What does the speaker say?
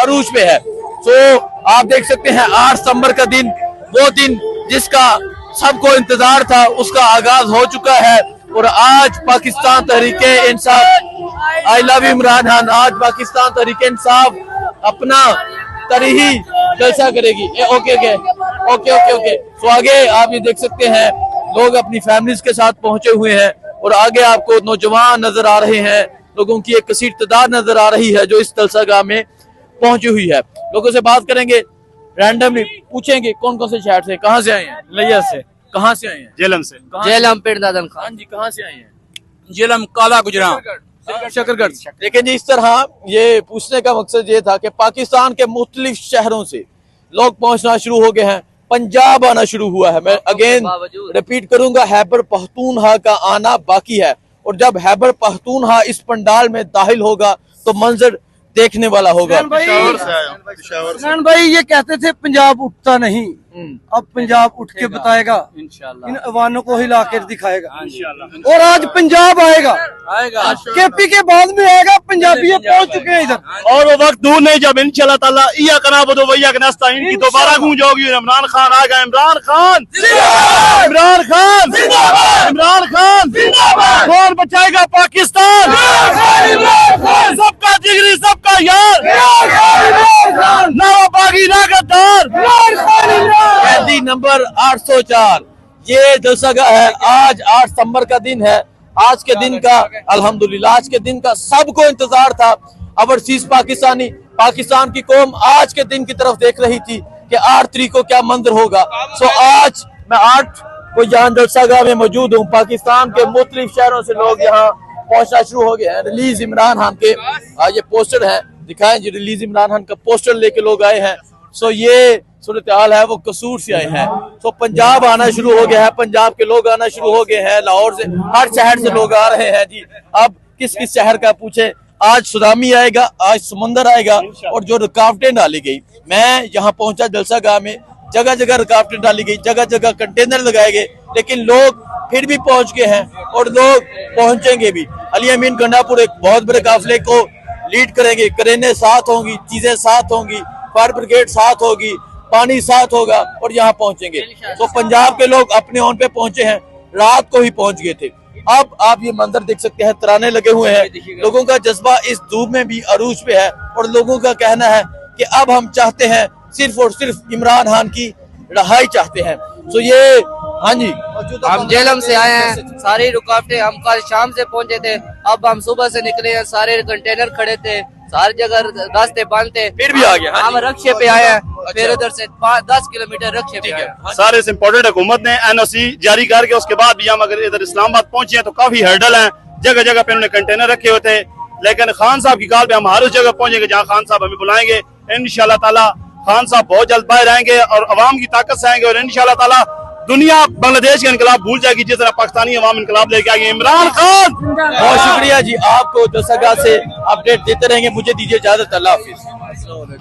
अरूज पे है। तो आप देख सकते हैं 8 सितंबर का दिन, वो दिन जिसका सबको इंतजार था, उसका आगाज हो चुका है। और आज पाकिस्तान तहरीके इंसाफ, आई लव इमरान खान, आज पाकिस्तान तहरीके इंसाफ अपना तरीही जलसा करेगी। Okay okay okay okay okay. तो आगे आप ये देख सकते हैं लोग अपनी फैमिलीज के साथ पहुंचे हुए हैं और आगे आपको नौजवान नजर आ रहे हैं, लोगों की एक कसीर तादाद नजर आ रही है जो इस जलसागाह में पहुंची हुई है। लोगों से बात करेंगे, रैंडमली पूछेंगे कौन कौन से शहर से, कहाँ से आए हैं? लिया से। कहाँ से आए हैं? जेलम से। जेलम पिंड दादन खान। हाँ जी, कहाँ से आए हैं? जेलम काला गुजरा शकरगढ़। लेकिन इस तरह ये पूछने का मकसद ये था कि पाकिस्तान के मुख्तलिफ शहरों से लोग पहुंचना शुरू हो गए हैं, पंजाब आना शुरू हुआ है। मैं अगेन रिपीट करूंगा, खैबर पख्तूनख्वा का आना बाकी है। और जब खैबर पख्तूनख्वा इस पंडाल में दाखिल होगा तो मंजर देखने वाला होगा। इमरान भाई ये कहते थे पंजाब उठता नहीं, अब पंजाब उठ के बताएगा, इन अवानों को हिला कर दिखाएगा। और आज पंजाब आएगा, केपी के बाद में आएगा, पंजाबी पहुंच चुके हैं इधर। और वो वक्त दूर नहीं जब इंशाल्लाह ताला इया कना बदो वैया कनास्ता इनकी दोबारा गूंज होगी। इमरान खान आ गया, इमरान खान, इमरान खान, इमरान खान। कौन बचाएगा पाकिस्तान? सबका जिगरी, सबका यार, ना बागी ना गद्दार। कैदी नंबर 804। ये जलसागाह है। आज 8 सितंबर का दिन है। आज के दिन का अल्हम्दुलिल्लाह, आज के दिन का सबको इंतजार था। ओवरसीज पाकिस्तानी, पाकिस्तान की कौम आज के दिन की तरफ देख रही थी कि 8 तारीख को क्या मंजर होगा। सो आज मैं 8 को यहाँ जलसागाह में मौजूद हूँ। पाकिस्तान के मुख्तलिफ शहरों से लोग यहाँ पहुंचना शुरू हो गए हैं। रिलीज इमरान खान के ये पोस्टर है, दिखाएं जी, रिलीज इमरान खान का पोस्टर लेके लोग आए हैं। सो ये सूरत हाल है, वो कसूर से आए हैं। तो पंजाब आना शुरू हो गया है, पंजाब के लोग आना शुरू हो गए हैं, लाहौर से, हर शहर से लोग आ रहे हैं जी। अब किस किस शहर का पूछे, आज सुनामी आएगा, आज समंदर आएगा। और जो रुकावटें डाली गई, मैं यहाँ पहुंचा जलसागाह में, जगह जगह रुकावटें डाली गई, जगह जगह कंटेनर लगाए गए, लेकिन लोग फिर भी पहुंच गए हैं और लोग पहुंचेंगे भी। अली अमीन गंडापुर एक बहुत बड़े काफिले को लीड करेंगे, क्रेनें साथ होंगी, चीजें साथ होंगी, फायर ब्रिगेड साथ होगी, पानी साथ होगा और यहाँ पहुंचेंगे। तो पंजाब के लोग अपने ऑन पे पहुंचे हैं, रात को ही पहुंच गए थे। अब आप ये मंजर देख सकते हैं, तराने लगे हुए हैं, लोगों का जज्बा इस धूप में भी अरूज पे है। और लोगों का कहना है कि अब हम चाहते हैं सिर्फ और सिर्फ इमरान खान की रहाई चाहते हैं। तो ये हाँ जी, हम जेलम से आए हैं, सारी रुकावटें, हम कल शाम से पहुंचे थे, अब हम सुबह से निकले हैं, सारे कंटेनर खड़े थे, सारी जगह रास्ते बंद थे, फिर भी आ गया। हम रक्शे पे आए हैं। फिर उधर से 10 किलोमीटर रक्शे पे आए हैं। सारे से इम्पोर्टेंट हुकूमत ने NOC जारी करके उसके बाद भी हम अगर इधर इस्लामाबाद पहुंचे हैं तो काफी हर्डल हैं, जगह जगह पे उन्होंने कंटेनर रखे होते हैं। लेकिन खान साहब की कॉल पे हम हर उस जगह पहुंचेंगे जहाँ खान साहब हमें बुलाएंगे। इंशाल्लाह ताला खान साहब बहुत जल्द बाहर आएंगे और अवाम की ताकत से आएंगे। और इंशाल्लाह ताला दुनिया बांग्लादेश का इनकलाब भूल जाएगी जिस तरह पाकिस्तानी अवाम इनकलाब लेके आएंगे। इमरान खान, बहुत शुक्रिया जी, आपको जलसागाह से अपडेट देते रहेंगे। मुझे दीजिए इजाजत, अल्लाह हाफिज।